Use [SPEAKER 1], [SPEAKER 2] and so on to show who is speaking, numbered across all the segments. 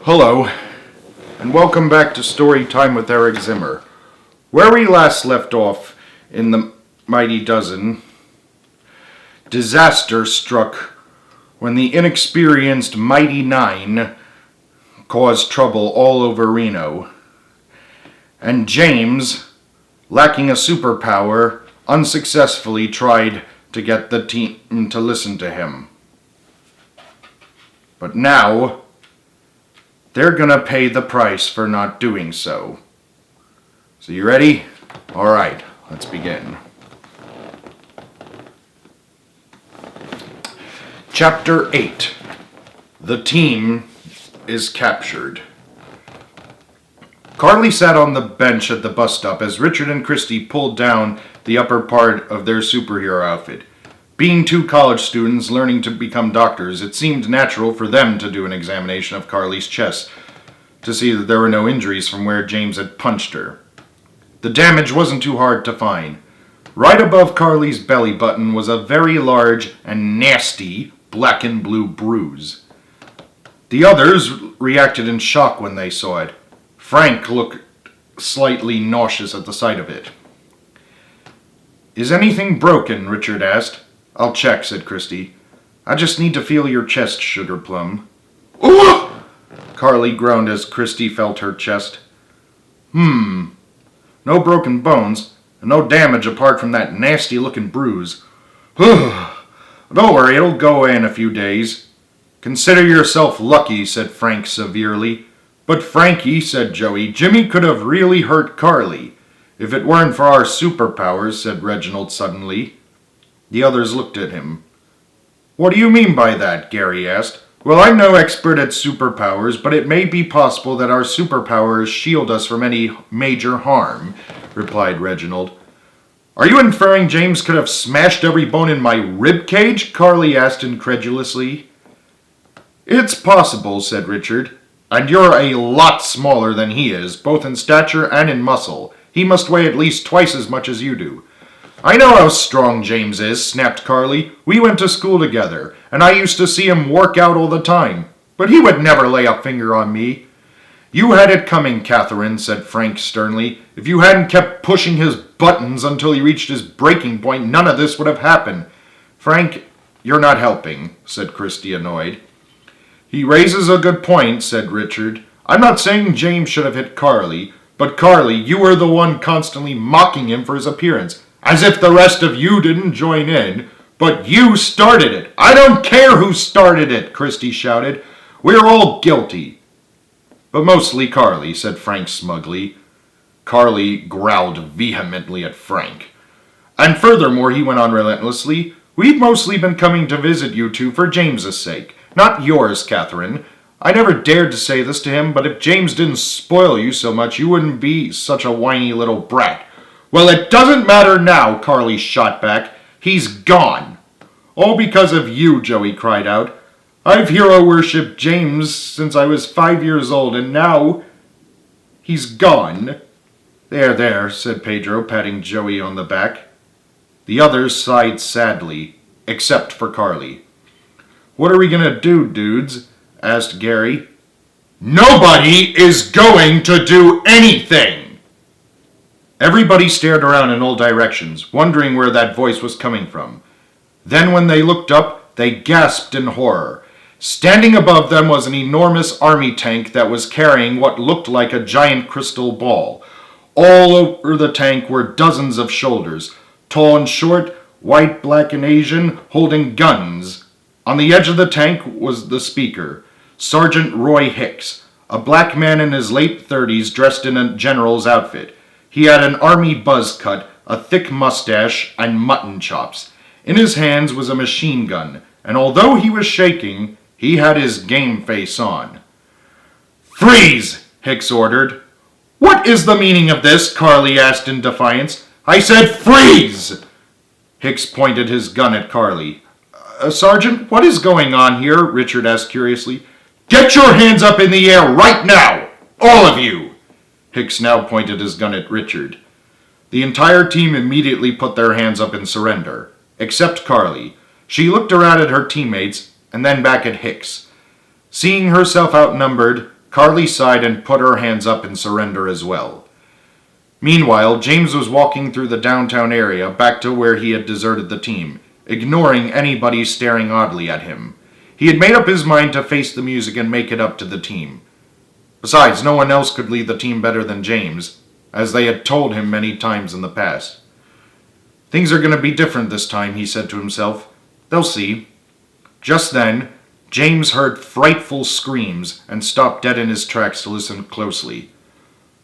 [SPEAKER 1] Hello, and welcome back to StoryTime with Eric Zimmer. Where we last left off in the Mighty Dozen, disaster struck when the inexperienced Mighty Nine caused trouble all over Reno, and James, lacking a superpower, unsuccessfully tried to get the team to listen to him. But now, they're gonna pay the price for not doing so. So you ready? Alright, let's begin. Chapter 8. The team is captured. Carly sat on the bench at the bus stop as Richard and Christy pulled down the upper part of their superhero outfit. Being two college students learning to become doctors, it seemed natural for them to do an examination of Carly's chest to see that there were no injuries from where James had punched her. The damage wasn't too hard to find. Right above Carly's belly button was a very large and nasty black and blue bruise. The others reacted in shock when they saw it. Frank looked slightly nauseous at the sight of it. "Is anything broken?" Richard asked. "I'll check," said Christy. "I just need to feel your chest, Sugar Plum." "Ooh!" Carly groaned as Christy felt her chest. No broken bones, and no damage apart from that nasty-looking bruise. Don't worry, it'll go away in a few days." "Consider yourself lucky," said Frank severely. "But Frankie," said Joey, "Jimmy could have really hurt Carly. If it weren't for our superpowers," said Reginald suddenly. The others looked at him. "What do you mean by that?" Gary asked. "Well, I'm no expert at superpowers, but it may be possible that our superpowers shield us from any major harm," replied Reginald. "Are you inferring James could have smashed every bone in my rib cage?" Carly asked incredulously. "It's possible," said Richard. "And you're a lot smaller than he is, both in stature and in muscle. He must weigh at least twice as much as you do." "I know how strong James is," snapped Carly. "We went to school together, and I used to see him work out all the time. But he would never lay a finger on me." "You had it coming, Catherine," said Frank sternly. "If you hadn't kept pushing his buttons until he reached his breaking point, none of this would have happened." "Frank, you're not helping," said Christy, annoyed. "He raises a good point," said Richard. "I'm not saying James should have hit Carly, but Carly, you were the one constantly mocking him for his appearance. As if the rest of you didn't join in. But you started it." "I don't care who started it," Christy shouted. "We're all guilty." "But mostly Carly," said Frank smugly. Carly growled vehemently at Frank. "And furthermore," he went on relentlessly, "we've mostly been coming to visit you two for James's sake. Not yours, Catherine. I never dared to say this to him, but if James didn't spoil you so much, you wouldn't be such a whiny little brat." "Well, it doesn't matter now," Carly shot back. "He's gone." "All because of you," Joey cried out. "I've hero-worshipped James since I was 5 years old, and now he's gone." There, said Pedro, patting Joey on the back. The others sighed sadly, except for Carly. "What are we gonna do, dudes?" asked Gary. "Nobody is going to do anything!" Everybody stared around in all directions, wondering where that voice was coming from. Then when they looked up, they gasped in horror. Standing above them was an enormous army tank that was carrying what looked like a giant crystal ball. All over the tank were dozens of shoulders, tall and short, white, black, and Asian, holding guns. On the edge of the tank was the speaker, Sergeant Roy Hicks, a black man in his late 30s dressed in a general's outfit. He had an army buzz cut, a thick mustache, and mutton chops. In his hands was a machine gun, and although he was shaking, he had his game face on. "Freeze!" Hicks ordered. "What is the meaning of this?" Carly asked in defiance. "I said freeze!" Hicks pointed his gun at Carly. Sergeant, what is going on here?" Richard asked curiously. "Get your hands up in the air right now! All of you!" Hicks now pointed his gun at Richard. The entire team immediately put their hands up in surrender, except Carly. She looked around at her teammates and then back at Hicks. Seeing herself outnumbered, Carly sighed and put her hands up in surrender as well. Meanwhile, James was walking through the downtown area back to where he had deserted the team, ignoring anybody staring oddly at him. He had made up his mind to face the music and make it up to the team. Besides, no one else could lead the team better than James, as they had told him many times in the past. Things are going to be different this time, he said to himself. They'll see. Just then, James heard frightful screams and stopped dead in his tracks to listen closely.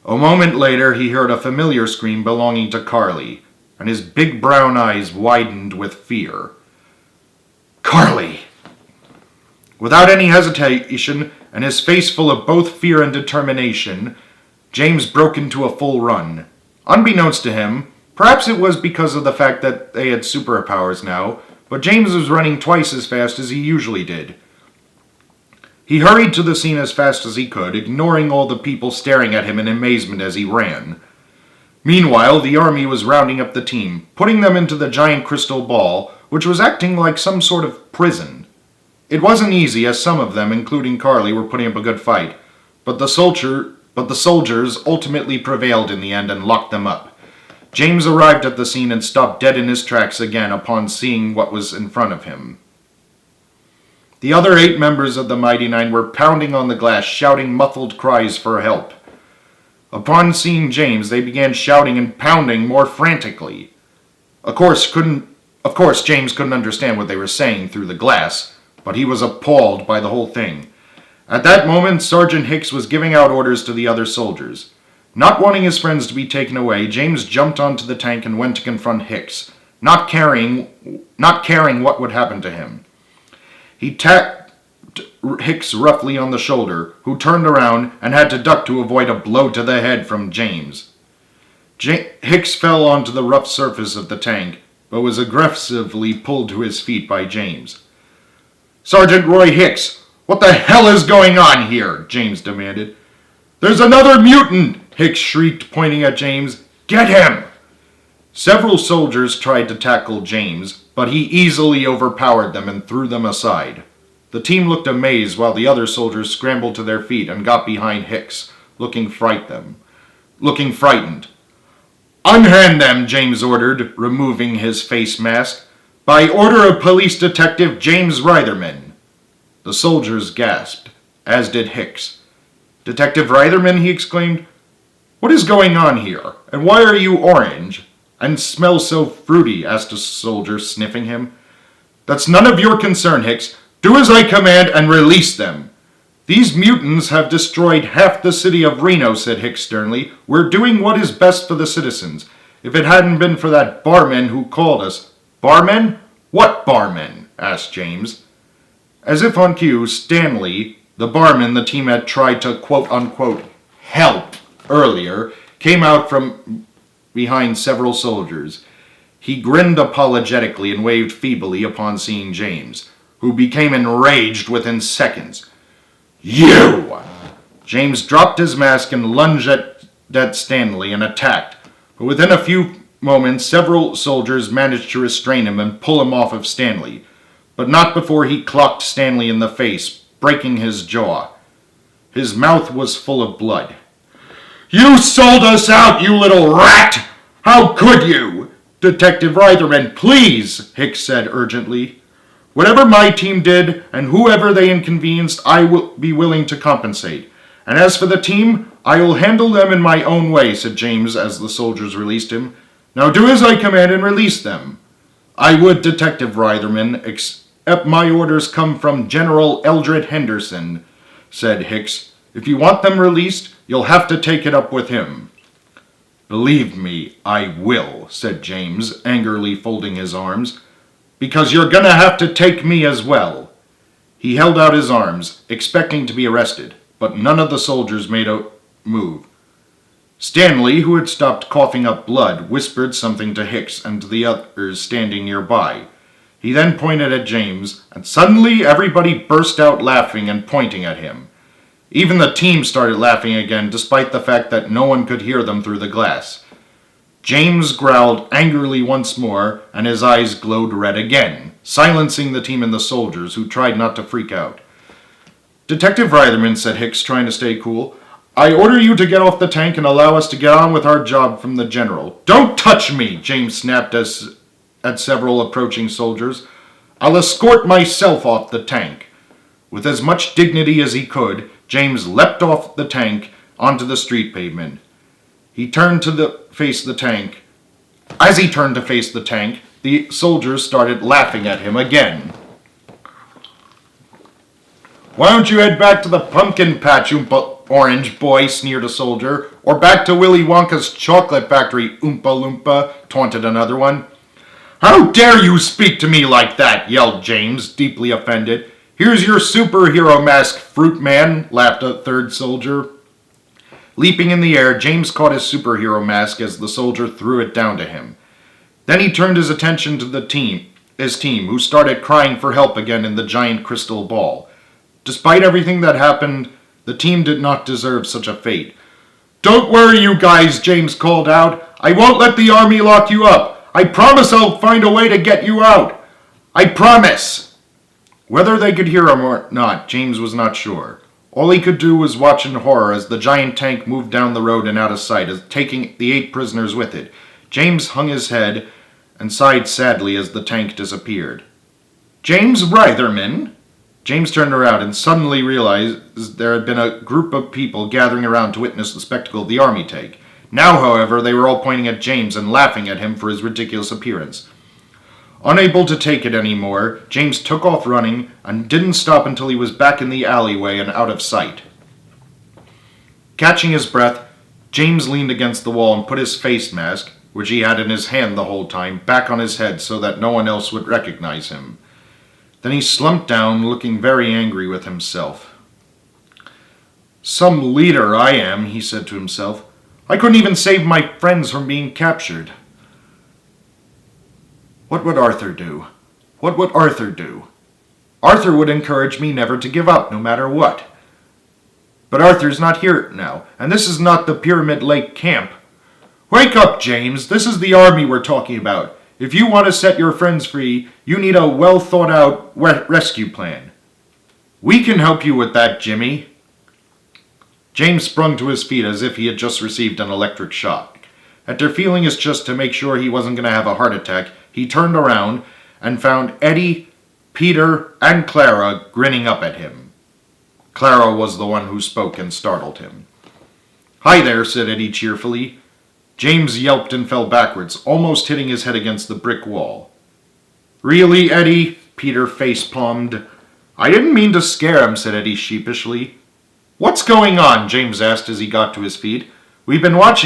[SPEAKER 1] A moment later, he heard a familiar scream belonging to Carly, and his big brown eyes widened with fear. Carly! Without any hesitation, and his face full of both fear and determination, James broke into a full run. Unbeknownst to him, perhaps it was because of the fact that they had superpowers now, but James was running twice as fast as he usually did. He hurried to the scene as fast as he could, ignoring all the people staring at him in amazement as he ran. Meanwhile, the army was rounding up the team, putting them into the giant crystal ball, which was acting like some sort of prison. It wasn't easy, as some of them, including Carly, were putting up a good fight, but the soldiers ultimately prevailed in the end and locked them up. James arrived at the scene and stopped dead in his tracks again upon seeing what was in front of him. The other 8 members of the Mighty Nine were pounding on the glass, shouting muffled cries for help. Upon seeing James, they began shouting and pounding more frantically. Of course, James couldn't understand what they were saying through the glass, but he was appalled by the whole thing. At that moment, Sergeant Hicks was giving out orders to the other soldiers. Not wanting his friends to be taken away, James jumped onto the tank and went to confront Hicks, not caring what would happen to him. He tapped Hicks roughly on the shoulder, who turned around and had to duck to avoid a blow to the head from James. Hicks fell onto the rough surface of the tank, but was aggressively pulled to his feet by James. Sergeant Roy Hicks, what the hell is going on here? James demanded. There's another mutant! Hicks shrieked, pointing at James. Get him! Several soldiers tried to tackle James, but he easily overpowered them and threw them aside. The team looked amazed while the other soldiers scrambled to their feet and got behind Hicks, looking frightened. Unhand them, James ordered, removing his face mask. By order of Police Detective James Reitherman. The soldiers gasped, as did Hicks. Detective Reitherman, he exclaimed. What is going on here, and why are you orange? And smell so fruity, asked a soldier, sniffing him. That's none of your concern, Hicks. Do as I command and release them. These mutants have destroyed half the city of Reno, said Hicks sternly. We're doing what is best for the citizens. If it hadn't been for that barman who called us. Barman? What barman? Asked James. As if on cue, Stanley, the barman the team had tried to quote-unquote help earlier, came out from behind several soldiers. He grinned apologetically and waved feebly upon seeing James, who became enraged within seconds. You! James dropped his mask and lunged at Stanley and attacked, but within a few moments several soldiers managed to restrain him and pull him off of Stanley, but not before he clocked Stanley in the face, breaking his jaw. His mouth was full of blood. You sold us out, you little rat! How could you? Detective Reitherman, please, Hicks said urgently. Whatever my team did, and whoever they inconvenienced, I will be willing to compensate. And as for the team, I will handle them in my own way, said James as the soldiers released him. Now do as I command and release them. I would, Detective Reitherman, except my orders come from General Eldred Henderson, said Hicks. If you want them released, you'll have to take it up with him. Believe me, I will, said James, angrily folding his arms. Because you're gonna have to take me as well. He held out his arms, expecting to be arrested, but none of the soldiers made a move. Stanley, who had stopped coughing up blood, whispered something to Hicks and to the others standing nearby. He then pointed at James, and suddenly everybody burst out laughing and pointing at him. Even the team started laughing again, despite the fact that no one could hear them through the glass. James growled angrily once more, and his eyes glowed red again, silencing the team and the soldiers, who tried not to freak out. Detective Reitherman, said Hicks, trying to stay cool, I order you to get off the tank and allow us to get on with our job from the general. Don't touch me, James snapped at several approaching soldiers. I'll escort myself off the tank. With as much dignity as he could, James leapt off the tank onto the street pavement. He turned to face the tank. As he turned to face the tank, the soldiers started laughing at him again. Why don't you head back to the pumpkin patch, Oompa Orange boy, sneered a soldier. Or back to Willy Wonka's chocolate factory, Oompa Loompa, taunted another one. How dare you speak to me like that, yelled James, deeply offended. Here's your superhero mask, fruit man, laughed a third soldier. Leaping in the air, James caught his superhero mask as the soldier threw it down to him. Then he turned his attention to his team, who started crying for help again in the giant crystal ball. Despite everything that happened, the team did not deserve such a fate. Don't worry, you guys, James called out. I won't let the army lock you up. I promise I'll find a way to get you out. I promise. Whether they could hear him or not, James was not sure. All he could do was watch in horror as the giant tank moved down the road and out of sight, taking the 8 prisoners with it. James hung his head and sighed sadly as the tank disappeared. James Reitherman? James turned around and suddenly realized there had been a group of people gathering around to witness the spectacle of the army tank. Now, however, they were all pointing at James and laughing at him for his ridiculous appearance. Unable to take it anymore, James took off running and didn't stop until he was back in the alleyway and out of sight. Catching his breath, James leaned against the wall and put his face mask, which he had in his hand the whole time, back on his head so that no one else would recognize him. Then he slumped down, looking very angry with himself. Some leader I am, he said to himself. I couldn't even save my friends from being captured. What would Arthur do? What would Arthur do? Arthur would encourage me never to give up, no matter what. But Arthur's not here now, and this is not the Pyramid Lake camp. Wake up, James. This is the army we're talking about. If you want to set your friends free, you need a well-thought-out rescue plan. We can help you with that, Jimmy. James sprung to his feet as if he had just received an electric shock. After feeling his chest to make sure he wasn't going to have a heart attack, he turned around and found Eddie, Peter, and Clara grinning up at him. Clara was the one who spoke and startled him. Hi there, said Eddie cheerfully. James yelped and fell backwards, almost hitting his head against the brick wall. Really, Eddie? Peter face-palmed. I didn't mean to scare him, said Eddie sheepishly. What's going on? James asked as he got to his feet. We've been watching